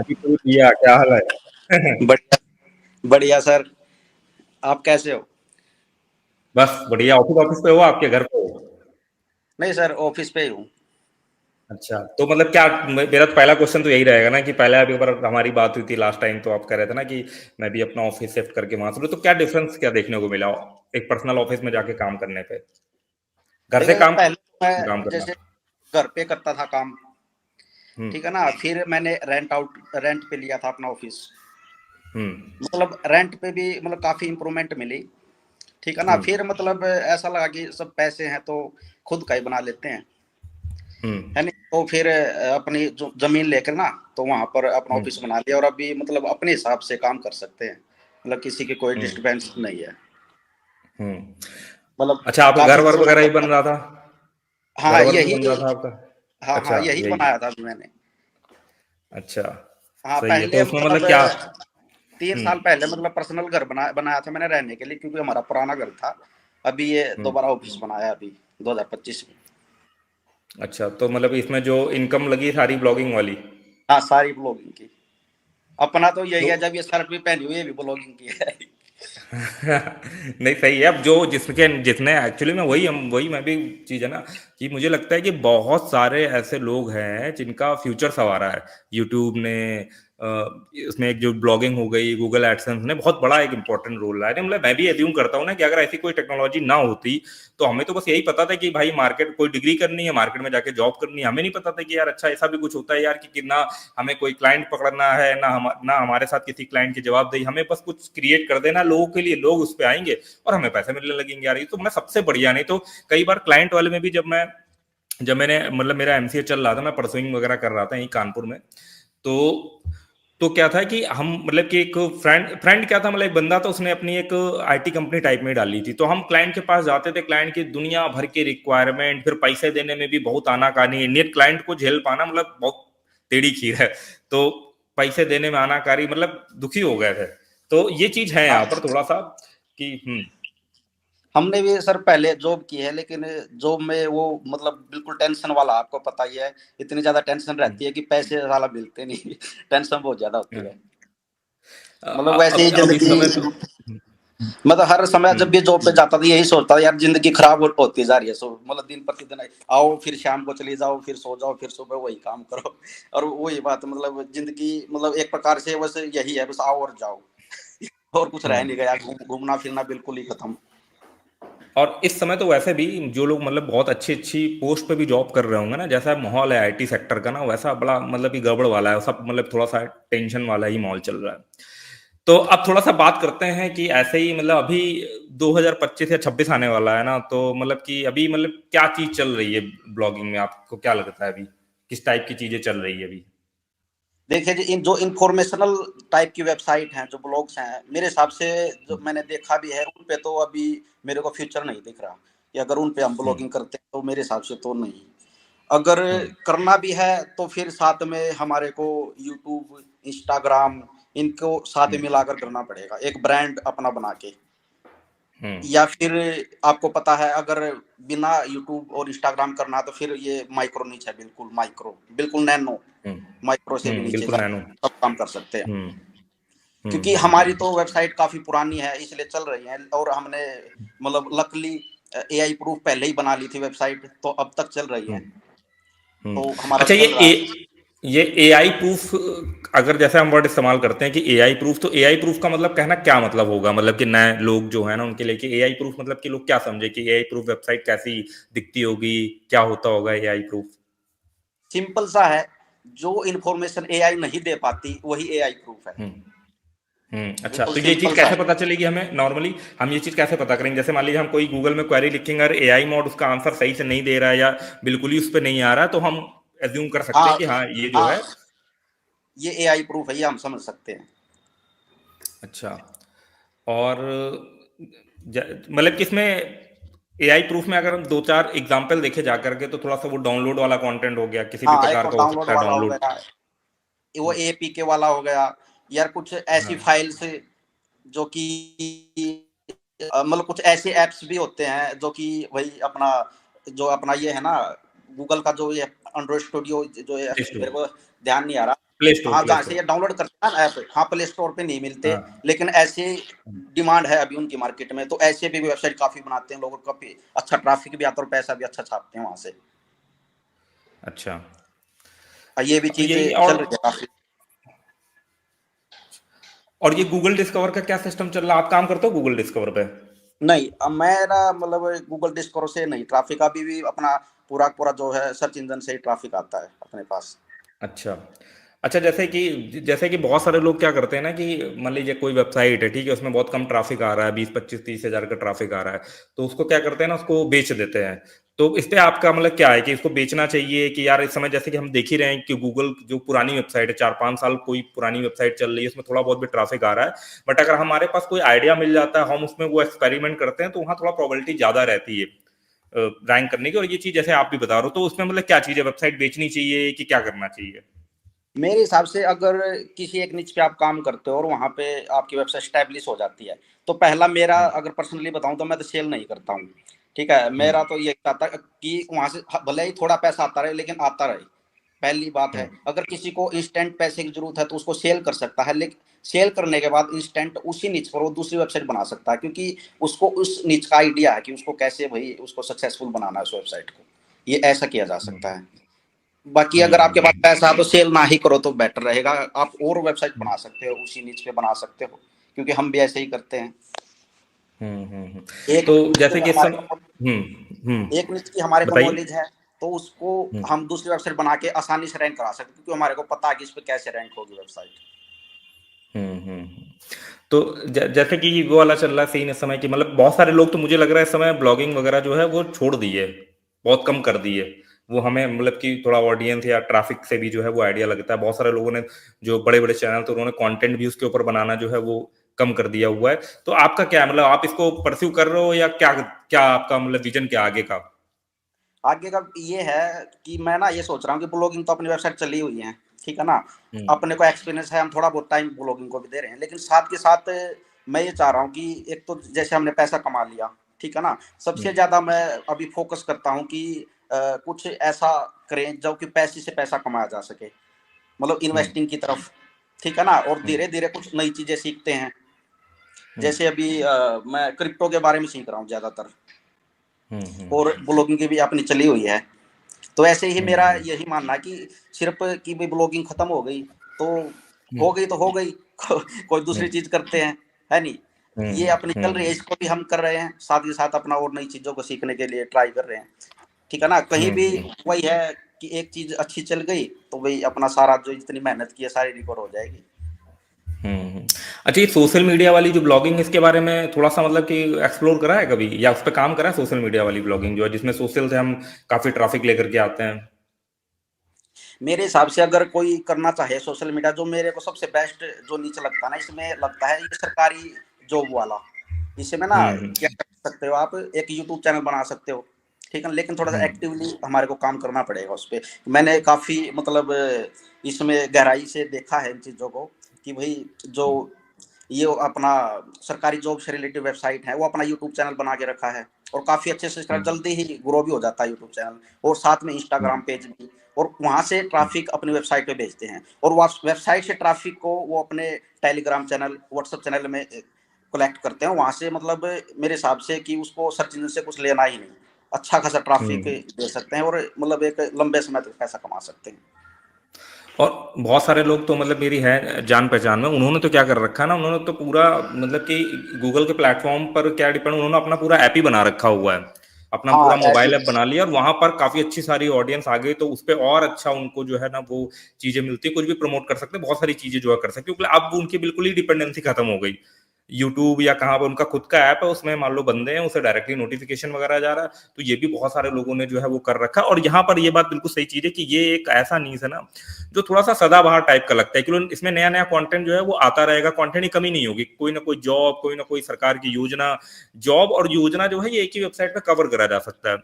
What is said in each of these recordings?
जी, तो दिया क्या हाल है? बढ़िया। बढ़िया सर। आप कैसे हो? बस बढ़िया। ऑफिस ऑफिस पे हो आपके घर पे हो? नहीं सर, ऑफिस पे ही हूँ। अच्छा, तो मतलब क्या मेरा तो पहला क्वेश्चन तो यही रहेगा ना कि पहले अभी बार हमारी बात हुई थी लास्ट टाइम, तो आप कह रहे थे ना कि मैं भी अपना ऑफिस शिफ्ट करके वहां से, तो क्या डिफरेंस क्या देखने को मिला एक पर्सनल ऑफिस में जाके काम करने पे, घर से देखिए सर, काम पहले तो काम मैं करना? जैसे घर पे करता था काम, हम्म। ठीक है ना? फिर मैंने रेंट पे लिया था अपना ऑफिस। हम्म। मतलब रेंट पे भी मतलब काफ़ी इम्प्रूवमेंट मिली, ठीक है ना? हम्म। फिर मतलब ऐसा लगा कि सब पैसे हैं तो खुद का ही बना लेते हैं, हम्म। है नहीं? तो फिर अपनी जो ज़मीन लेकर ना, तो वहाँ पर अपना हम्म। ऑफिस बना लिया और अभी मतलब अपने हिसाब से काम कर सकते हैं। मतलब किसी की कोई हम्म। डिस्टर्बेंस नहीं है। हम्म। मतलब अच्छा, आपका घर काफ़ी वर मतलब वगैरह ही अच्छा। बन रहा था? हाँ, घर वर भी यही। बन रहा था आपका? हाँ, हाँ, अच्छा, यही यही। बनाया था अभी मैंने। अच्छा, हाँ, सही है। तो पहले उसमें मतलब मतलब क्या? 3 हम्म। साल पहले मतलब पर्सनल घर बनाया था मैंने रहने के लिए, क्योंकि हमारा पुराना घर था। अभी ये हम्म। दोबारा ऑफिस बनाया है अभी 2025 में। अच्छा, तो मतलब इसमें जो इनकम लगी सारी ब्लॉगिंग वाली? हाँ, सारी ब्लॉगिंग की। अपना तो यही तो है, जब ये शर्ट भी पहनी हुई है, ये भी ब्लॉगिंग की है। नहीं, सही है। अब जो जिसके जितने एक्चुअली में वही मैं भी चीज़ है ना कि मुझे लगता है कि बहुत सारे ऐसे लोग हैं जिनका फ्यूचर संवारा है यूट्यूब ने। अ, इसमें एक जो ब्लॉगिंग हो गई, गूगल एडसेंस ने बहुत बड़ा एक इंपॉर्टेंट रोल रहा है। मतलब मैं भी एज्यूम करता हूँ ना कि अगर ऐसी कोई टेक्नोलॉजी ना होती तो हमें तो बस यही पता था कि भाई मार्केट कोई डिग्री करनी है, मार्केट में जाके जॉब करनी है। हमें नहीं पता था कि यार अच्छा ऐसा भी कुछ होता है यार, कि कितना हमें कोई क्लाइंट पकड़ना है ना हमारे साथ किसी क्लाइंट की जवाबदेही। हमें बस कुछ क्रिएट कर देना लोगों के लिए, लोग उस पर आएंगे और हमें पैसे मिलने लगेंगे। यार ये तो मैं सबसे बढ़िया। नहीं तो कई बार क्लाइंट वाले में भी जब मैंने मतलब मेरा एमसीए चल रहा था, मैं परसुइंग वगैरह कर रहा था यहीं कानपुर में। तो क्या था कि हम मतलब कि एक फ्रेंड क्या था, मतलब एक बंदा था, उसने अपनी एक आईटी कंपनी टाइप में डाली थी। तो हम क्लाइंट के पास जाते थे, क्लाइंट की दुनिया भर की रिक्वायरमेंट, फिर पैसे देने में भी बहुत आनाकानी। इंडियन क्लाइंट को झेल पाना मतलब बहुत टेढ़ी खीर है। तो पैसे देने में आनाकारी, मतलब दुखी हो गए थे। तो ये चीज है यहाँ पर हाँ, थोड़ा सा कि हमने भी सर पहले जॉब की है, लेकिन जॉब में वो मतलब बिल्कुल टेंशन वाला, आपको पता ही है। इतनी ज़्यादा टेंशन हम्म, रहती है कि पैसे साला मिलते नहीं। टेंशन बहुत ज़्यादा होती है। मतलब वैसे ही अब इस ज़िंदगी। समय तो मतलब हर समय जब हम्म, भी जॉब पे जाता था यही सोचता था, यार ज़िंदगी खराब होती जा रही है। सो मतलब दिन प्रतिदिन आओ, फिर शाम को चले जाओ, फिर सो जाओ, फिर सुबह वही काम करो। और वही बात, मतलब ज़िंदगी मतलब एक प्रकार से बस यही है, बस आओ और जाओ। और कुछ रह हम्म। नहीं गया, घूमना फिरना बिल्कुल ही खत्म। और इस समय तो वैसे भी जो लोग मतलब बहुत अच्छी अच्छी पोस्ट पे भी जॉब कर रहे होंगे ना, जैसा माहौल है आईटी सेक्टर का ना, वैसा बड़ा मतलब कि गड़बड़ वाला है सब। मतलब थोड़ा सा टेंशन वाला ही माहौल चल रहा है। तो अब थोड़ा सा बात करते हैं कि ऐसे ही मतलब अभी 2025 या 26 आने वाला है ना, तो मतलब कि अभी मतलब क्या चीज चल रही है ब्लॉगिंग में, आपको क्या लगता है अभी किस टाइप की चीजें चल रही है अभी? देखिए जी, इन जो इन्फॉर्मेशनल टाइप की वेबसाइट हैं, जो ब्लॉग्स हैं, मेरे हिसाब से जो मैंने देखा भी है, उन पे तो अभी मेरे को फ्यूचर नहीं दिख रहा, कि अगर उन पे हम हम्म। ब्लॉगिंग करते हैं तो मेरे हिसाब से तो नहीं। अगर हम्म। करना भी है तो फिर साथ में हमारे को यूट्यूब, इंस्टाग्राम, इनको साथ में हम्म। मिलाकर करना पड़ेगा, एक ब्रांड अपना बना के। हम्म। या फिर आपको पता है, अगर बिना यूट्यूब और इंस्टाग्राम करना तो फिर ये माइक्रो नीच है, बिल्कुल माइक्रो, बिल्कुल नैनो, हम्म। माइक्रो से भी नीचे बिल्कुल जा नैनो। सब काम कर सकते हैं। हम्म। हम्म। क्योंकि हमारी तो वेबसाइट काफ़ी पुरानी है, इसलिए चल रही है, और हमने मतलब लकीली एआई प्रूफ पहले ही बना ली थी वेबसाइट, तो अब तक चल रही है। हम्म। तो हमारा अच्छा, चल रहा है। ये एआई प्रूफ, अगर जैसे हम वर्ड इस्तेमाल करते हैं कि एआई प्रूफ, तो एआई प्रूफ का मतलब कहना क्या मतलब होगा? मतलब कि नए लोग जो है ना उनके लिए कि एआई प्रूफ मतलब कि लोग क्या समझे कि एआई प्रूफ वेबसाइट कैसी दिखती होगी, क्या होता होगा एआई प्रूफ? सिंपल सा है, जो इन्फॉर्मेशन एआई नहीं दे पाती वही एआई प्रूफ है। हम्म। हम्म। अच्छा, बिल्कुल तो ये चीज सिंपल सा कैसे है। पता चलेगी हमें नॉर्मली? हम ये चीज कैसे पता करेंगे? जैसे मान लीजिए हम कोई गूगल में क्वेरी लिखेंगे और एआई मॉड उसका आंसर सही से नहीं दे रहा है या बिल्कुल ही उस पर नहीं आ रहा है, तो हम एज्यूम कर सकते हैं हाँ, कि हाँ ये जो हाँ, है। ये एआई प्रूफ है, ये हम समझ सकते हैं। अच्छा। और मतलब कि इसमें एआई प्रूफ में अगर हम दो चार एग्जांपल देखे जा करके, तो थोड़ा सा वो डाउनलोड वाला कंटेंट हो गया, किसी भी हाँ, एक प्रकार तो का हो डाउनलोड सकता है वाला हो डाउनलोड। गया, वो एपीके वाला हो गया, या कुछ ऐसी हाँ। फाइल्स जो कि मतलब कुछ ऐसे ऐप्स भी होते हैं जो कि वही अपना, ये है ना, गूगल का जो ये एंड्रॉइड स्टूडियो जो है, टेस्ट। मेरे को ध्यान नहीं आ रहा। प्ले स्टोर, हाँ, प्ले जहाँ से स्टोर। ये डाउनलोड करते हैं ना ऐप, हाँ, प्ले स्टोर पे नहीं मिलते, हाँ। लेकिन ऐसे डिमांड है अभी उनकी मार्केट में, तो ऐसे भी वेबसाइट काफ़ी बनाते हैं, लोगों को काफ़ी अच्छा ट्रैफ़िक भी आता है और पैसा भी अच्छा छापते हैं वहाँ से। अच्छा। ये भी चीज़ यही चल रही है काफ़ी। और ये गूगल डिस्कवर का क्या सिस्टम चल रहा है? आप काम करते हो गूगल डिस्कवर पे? नहीं, अब मेरा मतलब गूगल डिस्कवर से नहीं, ट्रैफ़िक अभी भी अपना पूरा जो है सर्च इंजन से ही ट्रैफ़िक आता है अपने पास। अच्छा। अच्छा, जैसे कि बहुत सारे लोग क्या करते हैं ना कि मान लीजिए कोई वेबसाइट है, ठीक है? उसमें बहुत कम ट्रैफ़िक आ रहा है, 20, 25, 30 हज़ार का ट्रैफ़िक आ रहा है, तो उसको क्या करते हैं ना, उसको बेच देते हैं। तो इस पे आपका मतलब क्या है कि इसको बेचना चाहिए कि यार इस समय जैसे कि हम देख ही रहे हैं कि गूगल जो पुरानी वेबसाइट है, 4-5 साल कोई पुरानी वेबसाइट चल रही है, उसमें थोड़ा बहुत भी ट्रैफ़िक आ रहा है, बट अगर हमारे पास कोई आइडिया मिल जाता है, हम उसमें वो एक्सपेरिमेंट करते हैं, तो वहाँ थोड़ा प्रोबेबिलिटी ज़्यादा रहती है रैंक करने की। और ये चीज़ जैसे आप भी बता रहे हो, तो उसमें मतलब क्या चीज़ है, वेबसाइट बेचनी चाहिए कि क्या करना चाहिए? मेरे हिसाब से अगर किसी एक निच पे आप काम करते हो और वहाँ पे आपकी वेबसाइट एस्टैब्लिश हो जाती है, तो पहला मेरा हुँ, अगर पर्सनली बताऊँ तो मैं तो सेल नहीं करता हूँ, ठीक है? हुँ, मेरा तो ये चाहता कि वहाँ से भले ही थोड़ा पैसा आता रहे लेकिन आता रहे, पहली बात हुँ, है। अगर किसी को इंस्टेंट पैसे की ज़रूरत है तो उसको सेल कर सकता है, लेकिन सेल करने के बाद इंस्टेंट उसी निच पर वो दूसरी वेबसाइट बना सकता है, क्योंकि उसको उस निच का आइडिया है कि उसको कैसे भई उसको सक्सेसफुल बनाना है उस वेबसाइट को। ये ऐसा किया जा हुँ, सकता है। बाकी हुँ, अगर आपके पास हुँ, पैसा है तो सेल ना ही करो तो बेटर रहेगा। आप और वेबसाइट बना सकते हो, उसी निच पे बना सकते हो, क्योंकि हम भी ऐसे ही करते हैं। हुँ, हुँ, हुँ। एक तो निच जैसे की कि इस हमारे सम को हुँ, हुँ, एक निच की हमारे को बताइए? नॉलेज है, तो उसको हुँ, हम दूसरी वेबसाइट बना के आसानी से रैंक करा सकते हैं, क्योंकि हमारे को पता है कि इस पे कैसे रैंक होगी वेबसाइट। हुँ, हुँ, हुँ। तो जैसे कि वो वाला चल रहा है सीन इस समय कि मतलब बहुत सारे लोग तो मुझे लग रहा है इस समय ब्लॉगिंग वगैरह जो है वो छोड़ दी है, बहुत कम कर दी है। वो हमें मतलब कि थोड़ा ऑडियंस या ट्रैफ़िक से भी जो है वो आइडिया लगता है। बहुत सारे लोगों ने जो बड़े-बड़े चैनल थे उन्होंने कंटेंट भी उसके ऊपर बनाना जो है वो कम कर दिया हुआ है। तो आपका क्या है मतलब आप इसको परस्यू कर रहे हो या क्या क्या आपका मतलब विज़न क्या है आगे का? आगे का ये है कि मैं ना ये सोच रहा हूँ कि ब्लॉगिंग तो अपनी वेबसाइट चली हुई है, ठीक है ना? हुँ, अपने को एक्सपीरियंस है, हम थोड़ा बहुत टाइम ब्लॉगिंग को भी दे रहे हैं, लेकिन साथ के साथ मैं ये चाह रहा हूँ कि एक तो जैसे हमने पैसा कमा लिया, ठीक है ना? हुँ, सबसे ज़्यादा मैं अभी फ़ोकस करता हूँ कि कुछ ऐसा करें जो कि पैसे से पैसा कमाया जा सके, मतलब हुँ, इन्वेस्टिंग की तरफ, ठीक है ना? और हुँ, धीरे-धीरे कुछ नई चीज़ें सीखते हैं। हुँ, जैसे अभी मैं क्रिप्टो के बारे में सीख रहा हूँ ज़्यादातर, हुँ, हुँ, और ब्लॉगिंग की भी अपनी चली हुई है। तो ऐसे ही हुँ, मेरा हुँ, यही मानना है कि सिर्फ कि भाई ब्लॉगिंग खत्म हो गई तो हुँ, हो गई तो हो गई। कोई हुँ, दूसरी चीज करते हैं, है नहीं? हुँ, ये अपनी हुँ, चल रही है, इसको भी हम कर रहे हैं, साथ ही साथ अपना और नई चीजों को सीखने के लिए ट्राई कर रहे हैं, ठीक है ना? कहीं हुँ, भी हुँ। वही है कि एक चीज अच्छी चल गई तो भाई अपना सारा जो जितनी मेहनत की है सारी रिकॉर्ड हो जाएगी। हुँ, हुँ। अच्छा, ये सोशल मीडिया वाली जो ब्लॉगिंग है इसके बारे में थोड़ा-सा मतलब कि एक्सप्लोर करा है कभी या उस पे काम करा है सोशल मीडिया वाली ब्लॉगिंग जो है जिसमें सोशल से हम काफ़ी ट्रैफ़िक लेकर के आते हैं? मेरे हिसाब से अगर कोई करना चाहे सोशल मीडिया, जो मेरे को सबसे बेस्ट जो नीचे लगता है ना, इसमें लगता है ये सरकारी जॉब वाला। इसमें ना हुँ, हुँ, क्या कर सकते हो आप, एक यूट्यूब चैनल बना सकते हो, ठीक है? लेकिन थोड़ा-सा हुँ, एक्टिवली हमारे को काम करना पड़ेगा उसपे। मैंने काफ़ी मतलब इसमें गहराई से देखा है इन चीज़ों को कि भई जो ये अपना सरकारी जॉब से रिलेटेड वेबसाइट है, वो अपना यूट्यूब चैनल बना के रखा है और काफ़ी अच्छे से इसका हुँ, जल्दी ही ग्रो भी हो जाता है यूट्यूब चैनल, और साथ में हुँ, इंस्टाग्राम पेज भी, और वहाँ से हुँ, ट्रैफ़िक अपनी वेबसाइट पे भेजते हैं और वास वेबसाइट से ट्रैफ़िक को वो अपने टेलीग्राम चैनल, व्हाट्सएप चैनल में कलेक्ट करते हैं। वहाँ से मतलब मेरे हिसाब से कि उसको सर्च इंजन से कुछ लेना ही नहीं। अच्छा खासा ट्रैफ़िक हुँ। दे सकते हैं और मतलब एक लंबे समय तक पैसा कमा सकते हैं। और बहुत सारे लोग तो मतलब मेरी है जान-पहचान में, उन्होंने तो क्या कर रखा है ना, उन्होंने तो पूरा मतलब कि गूगल के प्लेटफ़ॉर्म पर क्या डिपेंड उन्होंने अपना पूरा ऐप ही बना रखा हुआ है। अपना हाँ, पूरा ऐसे मोबाइल ऐप बना लिया और वहाँ पर काफ़ी अच्छी सारी ऑडियंस आ गई, तो उसपे और अच्छा उनको जो है ना वो चीज़ें मिलती हैं, कुछ भी प्रमोट कर सकते हैं, बहुत सारी चीज़ें जो है कर सकते हैं, क्योंकि अब उनकी बिल्कुल ही डिपेंडेंसी खत्म हो गई। यूट्यूब या कहाँ पे उनका खुद का ऐप है, उसमें मान लो बंदे हैं, उसे डायरेक्टली नोटिफ़िकेशन वगैरह जा रहा है, तो ये भी बहुत सारे लोगों ने जो है वो कर रखा है। और यहाँ पर ये बात बिल्कुल सही चीज़ है कि ये एक ऐसा न्यूज़ है ना जो थोड़ा-सा सदाबहार टाइप का लगता है कि इसमें नया-नया कंटेंट जो है वो आता रहेगा, कंटेंट की कमी नहीं होगी। कोई ना कोई जॉब, कोई ना कोई सरकार की योजना, जॉब और योजना जो है ये एक ही वेबसाइट पे कवर करा जा सकता है।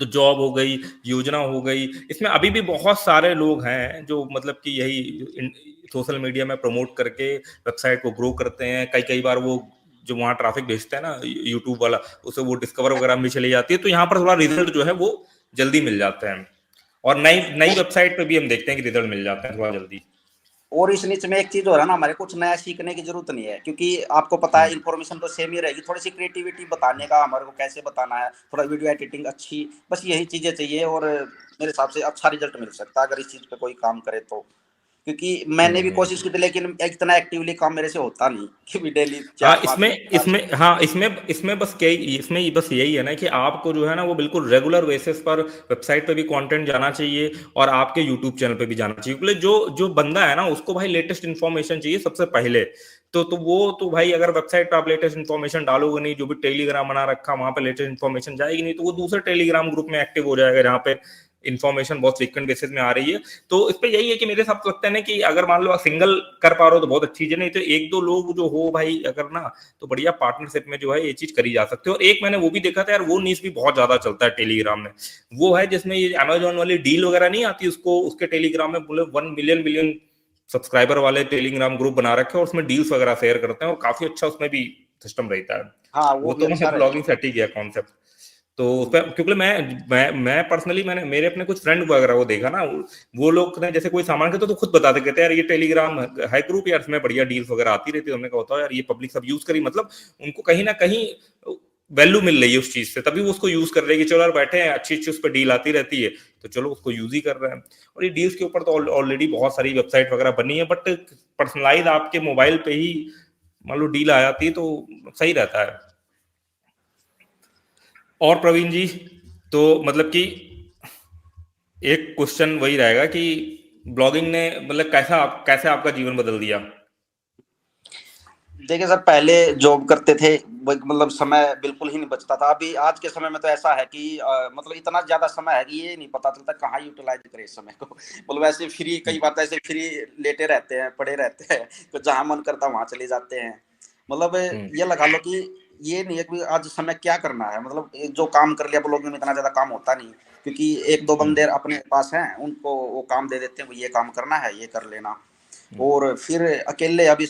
तो जॉब हो गई, योजना हो गई, इसमें अभी भी बहुत सारे लोग हैं जो मतलब कि यही इन सोशल मीडिया में प्रमोट करके वेबसाइट को ग्रो करते हैं। कई-कई बार वो जो वहाँ ट्रैफ़िक भेजता है ना यूट्यूब वाला, उसे वो डिस्कवर वगैरह में चली जाती है, तो यहाँ पर थोड़ा रिज़ल्ट जो है वो जल्दी मिल जाते हैं। और नई नई वेबसाइट पे भी हम देखते हैं कि रिज़ल्ट मिल जाते हैं थोड़ा जल्दी। और इस निच में एक चीज हो रहा है ना, हमारे कुछ नया सीखने की जरूरत नहीं है, क्योंकि आपको पता है इन्फॉर्मेशन तो सेम ही रहेगी, थोड़ी सी क्रिएटिविटी बताने का हमारे को कैसे बताना है, थोड़ा वीडियो एडिटिंग अच्छी, बस यही चीजें चाहिए और मेरे हिसाब से अच्छा रिजल्ट मिल सकता है अगर इस चीज पे कोई काम करे तो। क्योंकि मैंने भी कोशिश की थी, लेकिन इतना एक्टिवली काम मेरे से होता नहीं कि भी डेली हाँ, 4-5 इसमें इसमें हाँ इसमें इसमें बस यही इसमें बस यही है ना कि आपको जो है ना वो बिल्कुल रेगुलर बेसिस पर वेबसाइट पे भी कंटेंट जाना चाहिए और आपके यूट्यूब चैनल पे भी जाना चाहिए, क्योंकि जो जो बंदा है ना उसको भाई लेटेस्ट इन्फॉर्मेशन चाहिए सबसे पहले। तो वो तो भाई अगर वेबसाइट पे आप लेटेस्ट इन्फॉर्मेशन डालोगे नहीं, जो भी टेलीग्राम बना रखा वहां पे लेटेस्ट इन्फॉर्मेशन जाएगी नहीं, तो वो दूसरे टेलीग्राम ग्रुप में एक्टिव हो जाएगा जहाँ पे इन्फॉर्मेशन बहुत फ्रीक्वेंट बेसिस में आ रही है। तो इस पे यही है कि मेरे हिसाब से लगता है ना कि अगर मान लो आप सिंगल कर पा रहे हो तो बहुत अच्छी चीज है, नहीं तो एक दो लोग जो हो भाई अगर ना, तो बढ़िया पार्टनरशिप में जो है ये चीज करी जा सकती है। और एक मैंने वो भी देखा था यार, वो नीच भी बहुत ज्यादा चलता है टेलीग्राम में, वो है जिसमें ये अमेजोन वाली डील वगैरह नहीं आती, उसको उसके टेलीग्राम में बोले 1 मिलियन सब्सक्राइबर वाले टेलीग्राम ग्रुप बना रखे हैं और उसमें डील्स वगैरह शेयर करते हैं और काफी अच्छा उसमें भी सिस्टम रहता है। हाँ वो वो भी तो अच्छा मतलब रहेगा। ब्लॉगिंग सेट ही गया कॉन्सेप्ट। तो उस पर क्योंकि मैं पर्सनली मैंने मेरे अपने कुछ फ्रेंड वगैरह को देखा ना, वो लोग ने जैसे कोई सामान खरीदते तो खुद बताते, कहते यार ये टेलीग्राम है ग्रुप यार, इसमें बढ़िया डील्स वगैरह आती रहती है। हमने कहा होता है यार ये पब्लिक सब यूज करी, मतलब उनको कहीं ना कहीं वैल्यू मिल रही है उस चीज से, तभी वो उसको यूज कर रहे हैं कि चलो यार बैठे हैं अच्छी अच्छी उस पर डील आती रहती है तो चलो उसको यूज ही कर रहे हैं। और ये डील्स के ऊपर तो ऑलरेडी बहुत सारी वेबसाइट वगैरह बनी है, बट पर्सनलाइज आपके मोबाइल पे ही मान लो डील आ जाती है तो सही रहता है। और प्रवीण जी, तो मतलब कि एक क्वेश्चन वही रहेगा कि ब्लॉगिंग ने मतलब कैसे आपका जीवन बदल दिया। देखिए सर, पहले जॉब करते थे, मतलब समय बिल्कुल ही नहीं बचता था। अभी आज के समय में तो ऐसा है कि मतलब इतना ज्यादा समय है कि ये नहीं पता चलता कहाँ यूटिलाइज करें इस समय को। मतलब ऐसे फ्री, कई बात ऐसे फ्री लेटे रहते हैं, पड़े रहते हैं, तो जहां मन करता वहां चले जाते हैं। मतलब हम्म। ये लगा लो कि ये नहीं है कि आज समय क्या करना है, मतलब जो काम कर लिया, ब्लॉगिंग में इतना ज्यादा काम होता नहीं, क्योंकि एक दो हम्म। बंदे अपने पास हैं, उनको वो काम दे देते हैं, वो ये काम करना है, ये कर लेना। हम्म। और फिर अकेले अभी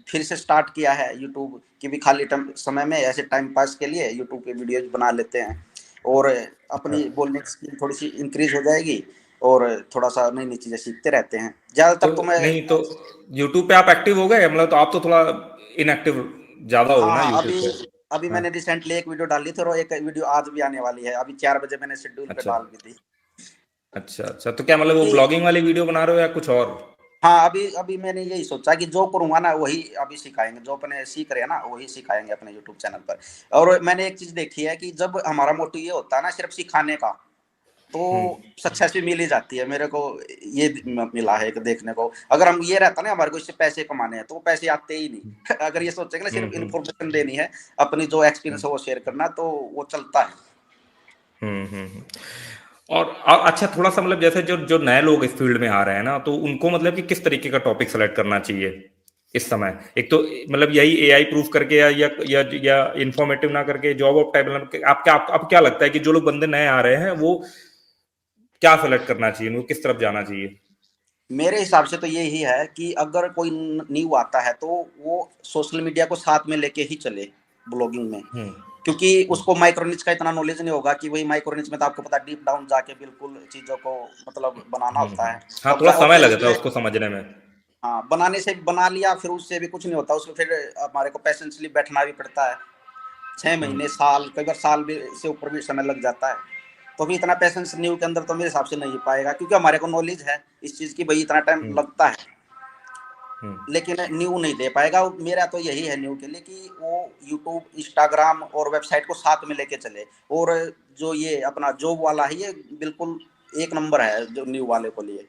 फिर से स्टार्ट किया है यूट्यूब की भी, खाली समय में ऐसे टाइम पास के लिए यूट्यूब पे वीडियोज बना लेते हैं, और अपनी बोलने की स्किल थोड़ी सी इंक्रीज हो जाएगी, और थोड़ा सा नई नई चीजें सीखते रहते हैं। तो ज्यादातर तो मैं, नहीं तो यूट्यूब पे आप एक्टिव हो गए, मतलब तो आप तो थोड़ा इनएक्टिव ज्यादा हो ना हाँ यूट्यूब अभी पे। अभी हाँ। मैंने रिसेंटली एक वीडियो डाली थी, और एक वीडियो आज भी आने वाली है, अभी 4 बजे मैंने शेड्यूल पे अच्छा डाल दी थी। अच्छा अच्छा, तो क्या मतलब वो क्योंकि ब्लॉगिंग वाली वीडियो बना रहे हो या कुछ और। हाँ, अभी अभी मैंने यही सोचा कि जो करूंगा ना वही अभी सिखाएंगे, जो अपने सीख रहे हैं ना वही सिखाएंगे अपने यूट्यूब चैनल पर। और मैंने एक चीज देखी है कि जब हमारा मोटिव ये होता है ना सिर्फ सिखाने का, तो हम्म। सक्सेस भी मिल ही जाती है मेरे को। ये मिला है कि देखने को, अगर हम ये रहता ना हमारे को इससे पैसे कमाने हैं, तो वो पैसे आते ही नहीं। अगर ये सोचेंगे ना सिर्फ हम्म। इन्फॉर्मेशन देनी है, अपनी जो एक्सपीरियंस है वो शेयर करना, तो वो चलता है। हम्म। और अच्छा थोड़ा सा मतलब जैसे जो जो नए लोग इस फील्ड में आ रहे हैं ना, तो उनको मतलब कि किस तरीके का टॉपिक सेलेक्ट करना चाहिए इस समय। एक तो मतलब यही एआई प्रूफ करके या इंफॉर्मेटिव ना करके जॉब ऑफ टाइप, आप क्या लगता है कि जो लोग बंदे नए आ रहे हैं वो क्या सेलेक्ट करना चाहिए, उनको किस तरफ जाना चाहिए। मेरे हिसाब से तो यही है कि अगर कोई न्यू आता है तो वो सोशल मीडिया को साथ में लेके ही चले ब्लॉगिंग में, हम्म। क्योंकि हम्म। उसको माइक्रोनिच का इतना नॉलेज नहीं होगा कि वही माइक्रोनिच में तो आपको पता डीप डाउन जाके बिल्कुल चीजों को मतलब बनाना होता है। हाँ, अब थोड़ा समय लगता है ऑब्वियसली, उसको समझने में। हाँ, बनाने से बना लिया फिर उससे भी कुछ नहीं होता, उसमें फिर हमारे को पेशेंसली बैठना भी पड़ता है, 6 महीने, हम्म। साल, कई बार साल भी से ऊपर भी समय लग जाता है। तो भी इतना पेशेंस न्यू के अंदर तो मेरे हिसाब से नहीं पाएगा, क्योंकि हमारे को नॉलेज है इस चीज की, भाई इतना टाइम हम्म। लगता है, हम्म। लेकिन न्यू नहीं दे पाएगा। मेरा तो यही है न्यू के लिए कि वो यूट्यूब, इंस्टाग्राम और वेबसाइट को साथ में लेके चले। और जो ये अपना जॉब वाला है ये बिल्कुल एक नंबर है जो न्यू वाले को लिए।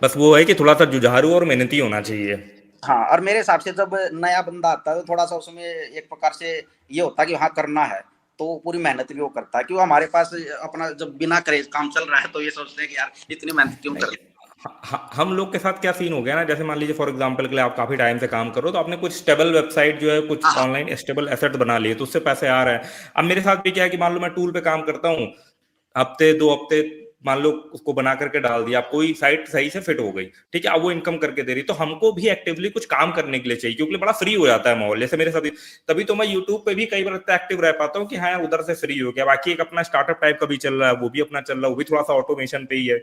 बस वो है कि थोड़ा सा जुझारू और मेहनती होना चाहिए। हाँ, और मेरे हिसाब से जब नया बंदा आता है तो थोड़ा सा उसमें एक प्रकार से ये होता है कि हाँ करना है, तो पूरी मेहनत भी वो करता है, क्यों हमारे पास अपना जब बिना करे काम चल रहा है तो ये सोचते हैं कि यार इतनी मेहनत क्यों कर। नहीं, हम लोग के साथ क्या सीन हो गया ना, जैसे मान लीजिए फॉर एग्जांपल के लिए आप काफी टाइम से काम करो तो आपने कुछ स्टेबल वेबसाइट जो है कुछ हाँ हाँ ऑनलाइन स्टेबल एसेट बना लिए तो उससे पैसे आ रहे हैं। अब मेरे साथ भी क्या है कि मान लो मैं टूल पे काम करता हूँ, हफ्ते 2 हफ्ते मान लो उसको बना करके डाल दिया, अब कोई साइट सही से फिट हो गई, ठीक है, अब वो इनकम करके दे रही, तो हमको भी एक्टिवली कुछ काम करने के लिए चाहिए, क्योंकि बड़ा फ्री हो जाता है माहौल, जैसे मेरे साथ तभी तो मैं यूट्यूब पे भी कई बार इतना एक्टिव रह पाता हूँ कि हाँ उधर से फ्री हो गया। बाकी एक अपना स्टार्टअप टाइप का भी चल रहा है, वो भी अपना चल रहा है, वो भी थोड़ा सा ऑटोमेशन पे ही है।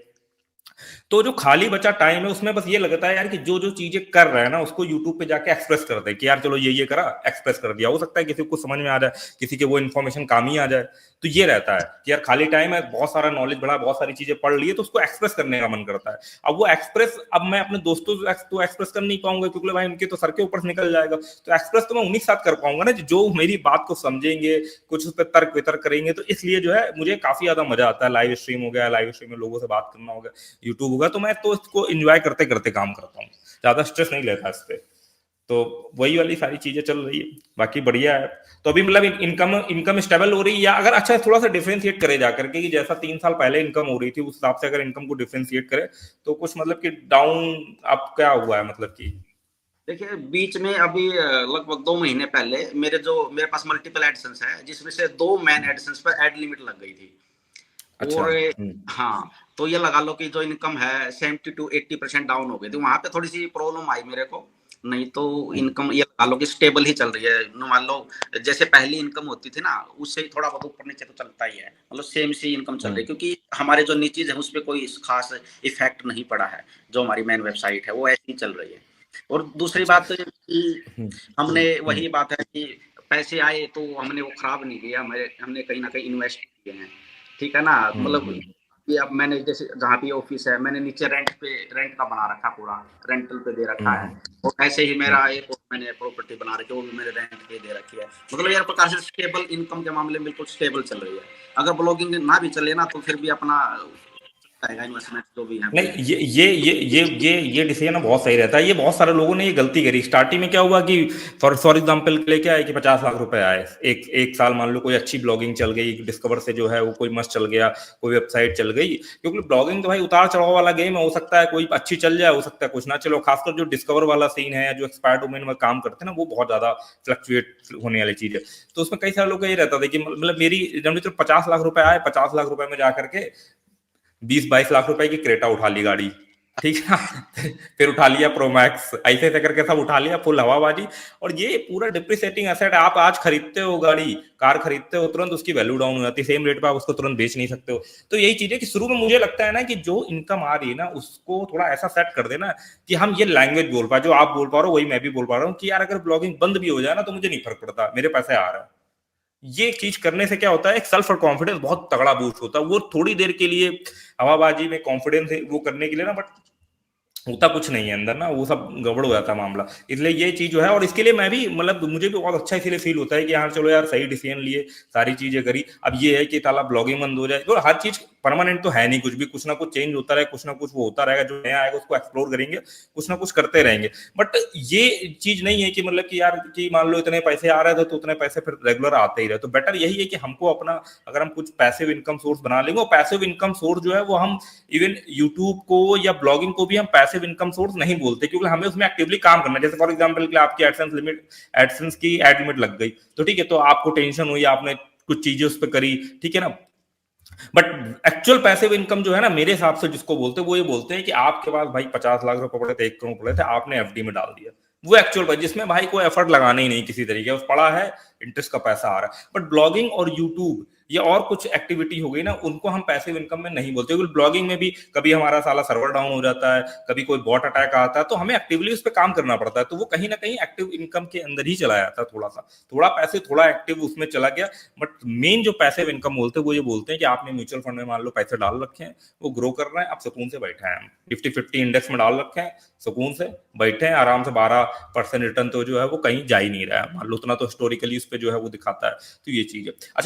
तो जो खाली बचा टाइम है उसमें बस ये लगता है यार कि जो जो चीजें कर रहे हैं ना उसको यूट्यूब पे जाके एक्सप्रेस कर दे कि यार चलो ये करा, एक्सप्रेस कर दिया। हो सकता है किसी को समझ में आ जाए, किसी के वो इन्फॉर्मेशन काम ही आ जाए। तो ये रहता है कि यार खाली टाइम है, बहुत सारा नॉलेज बढ़ा, बहुत सारी चीजें पढ़ ली है, तो उसको एक्सप्रेस करने का मन करता है। अब वो एक्सप्रेस, अब मैं अपने दोस्तों से तो एक्सप्रेस कर नहीं पाऊंगा क्योंकि भाई उनके तो सर के ऊपर से निकल जाएगा। तो एक्सप्रेस तो मैं उन्हीं के साथ कर पाऊंगा ना जो मेरी बात को समझेंगे, कुछ उस पर तर्क वितर्क करेंगे। तो इसलिए जो है मुझे काफी ज्यादा मजा आता है। लाइव स्ट्रीम हो गया, लाइव स्ट्रीम में लोगों से बात करना हो गया, यूट्यूब होगा, तो मैं तो इसको एंजॉय करते करते काम करता हूँ, ज्यादा स्ट्रेस नहीं लेता इस पे। तो वही वाली सारी चीजें चल रही है, बाकी बढ़िया है। तो अभी मतलब इनकम इनकम स्टेबल हो रही है, या अगर अच्छा थोड़ा सा डिफरेंशिएट करे जाकर के कि जैसा 3 साल पहले इनकम हो रही थी उस हिसाब से अगर इनकम को डिफरेंशिएट करे तो कुछ मतलब कि डाउन अब क्या हुआ है मतलब कि? देखिए बीच में अभी लगभग 2 महीने पहले मेरे पास मल्टीपल एडिशंस है, जिसमें से 2 मेन एडिशंस पर एड लिमिट लग गई थी। अच्छा। और हाँ, तो ये लगा लो कि जो इनकम है 70 to 80% डाउन हो गई थी। वहां पे थोड़ी सी प्रॉब्लम आई मेरे को। नहीं तो हम्म, इनकम ये लगा लो कि स्टेबल ही चल रही है। मान लो जैसे पहली इनकम होती थी ना, उससे ही थोड़ा बहुत ऊपर नीचे तो चलता ही है, मतलब सेम सी इनकम चल रही है, हम्म, क्योंकि हमारे जो नीचीज है उस पर कोई खास इफेक्ट नहीं पड़ा है। जो हमारी मेन वेबसाइट है वो ऐसी ही चल रही है। और दूसरी अच्छा। बात कि हम्म, हमने हम्म, वही बात है कि पैसे आए तो हमने वो खराब नहीं किया, हमने कहीं ना कहीं इन्वेस्ट किए हैं। ठीक है ना, मतलब हम्म, ये अब मैंने जैसे जहाँ भी ऑफिस है, मैंने नीचे रेंट का बना रखा, पूरा रेंटल पे दे रखा है। हम्म, और ऐसे ही हम्म, मेरा एक और मैंने प्रॉपर्टी बना रखी है, वो भी मैंने रेंट पे दे रखी है। मतलब यार प्रकार से स्टेबल इनकम के मामले में बिल्कुल स्टेबल चल रही है। अगर ब्लॉगिंग ना भी चले ना तो फिर भी अपना चलता है, इन्वेस्टमेंट जो भी है नहीं, अपने। ये डिसीजन ना बहुत सही रहता है। ये बहुत सारे लोगों ने ये गलती करी स्टार्टिंग में। क्या हुआ कि फॉर एग्जांपल के लिए क्या है कि 50 लाख रुपए आए एक एक साल, मान लो कोई अच्छी ब्लॉगिंग चल गई, डिस्कवर से जो है वो कोई मस्त चल गया, कोई वेबसाइट चल गई। क्योंकि ब्लॉगिंग तो भाई उतार चढ़ाव वाला गेम है, हो सकता है कोई अच्छी चल जाए, हो सकता है कुछ ना चलो। खासकर जो डिस्कवर वाला सीन है, जो एक्सपायर डोमेन में काम करते हैं ना, वो बहुत ज्यादा फ्लक्चुएट होने वाली चीज है। तो उसमें कई सारे लोग का ये रहता था कि मतलब मेरी जब तो 50 लाख रुपए आए, 50 लाख रुपए में जाकर के 20-22 लाख रुपए की क्रेटा उठा ली गाड़ी, ठीक है ना। फिर उठा लिया प्रोमैक्स, ऐसे ऐसे करके सब उठा लिया, फुल हवाबाजी। और ये पूरा डिप्रिसिएटिंग एसेट है। आप आज खरीदते हो गाड़ी, कार खरीदते हो, तुरंत उसकी वैल्यू डाउन हो जाती है, सेम रेट पे आप उसको तुरंत बेच नहीं सकते हो। तो यही चीज है कि शुरू में मुझे लगता है ना कि जो इनकम आ रही है ना उसको थोड़ा ऐसा सेट कर देना कि हम ये लैंग्वेज बोल पाए, जो आप बोल पा रहे हो वही मैं भी बोल पा रहा हूँ कि यार अगर ब्लॉगिंग बंद भी हो जाए ना तो मुझे नहीं फर्क पड़ता, मेरे पैसे आ रहे हैं। ये चीज करने से क्या होता है, एक सेल्फ और कॉन्फिडेंस बहुत तगड़ा बूस्ट होता है। वो थोड़ी देर के लिए हवाबाजी में कॉन्फिडेंस वो करने के लिए ना, बट होता कुछ नहीं है अंदर ना, वो सब गड़बड़ हो जाता है मामला। इसलिए ये चीज जो है, और इसके लिए मैं भी मतलब मुझे भी बहुत अच्छा इसलिए फील होता है कि यार चलो यार सही डिसीजन लिए, सारी चीजें करी। अब ये है कि ताला ब्लॉगिंग बंद हो जाए तो हर चीज परमानेंट तो है नहीं, कुछ भी कुछ ना कुछ चेंज होता रहे, कुछ ना कुछ वो होता रहेगा। जो नया आएगा उसको एक्सप्लोर करेंगे, कुछ ना कुछ करते रहेंगे। बट ये चीज नहीं है कि मतलब कि यार कि मान लो इतने पैसे आ रहे थे तो उतने पैसे फिर रेगुलर आते ही रहे। तो बेटर यही है कि हमको अपना, अगर हम कुछ पैसिव इनकम सोर्स बना लेंगे, और पैसिव इनकम सोर्स जो है वो हम इवन यूट्यूब को या ब्लॉगिंग को भी हम पैसिव इनकम सोर्स नहीं बोलते, क्योंकि हमें उसमें एक्टिवली काम करना है। जैसे फॉर एग्जांपल कि आपकी एडसेंस की एड लिमिट लग गई, तो ठीक है, तो आपको टेंशन हुई, आपने कुछ चीजें उस पर करी, ठीक है ना। बट एक्चुअल पैसिव इनकम जो है ना, मेरे हिसाब से जिसको बोलते हैं वो ये बोलते हैं कि आपके पास भाई 50 लाख रुपए पड़े थे, 1 करोड़ पड़े थे, आपने एफडी में डाल दिया। वो एक्चुअल भाई जिसमें भाई कोई एफर्ट लगाना ही नहीं किसी तरीके, बस पड़ा है, इंटरेस्ट का पैसा आ रहा है। बट ब्लॉगिंग और यूट्यूब या और कुछ एक्टिविटी हो गई ना, उनको हम पैसिव इनकम में नहीं बोलते, क्योंकि ब्लॉगिंग में भी कभी हमारा साला सर्वर डाउन हो जाता है, कभी कोई बॉट अटैक आता है, तो हमें एक्टिवली उस पर काम करना पड़ता है। तो वो कहीं ना कहीं एक्टिव इनकम के अंदर ही चला जाता है, थोड़ा सा, थोड़ा पैसे, थोड़ा एक्टिव उसमें चला गया। बट मेन जो पैसिव इनकम बोलते हैं वो ये बोलते हैं कि आपने म्यूचुअल फंड में मान लो पैसे डाल रखे हैं, वो ग्रो कर रहे हैं, आप सुकून से बैठे हैं, 50-50 इंडेक्स में डाल रखे हैं, सुकून से बैठे हैं आराम से, 12% रिटर्न तो जो है वो कहीं जा ही नहीं रहा है, मान लो उतना तो हिस्टोरिकली उस पर जो है वो दिखाता है। तो ये चीज है। अच्छा,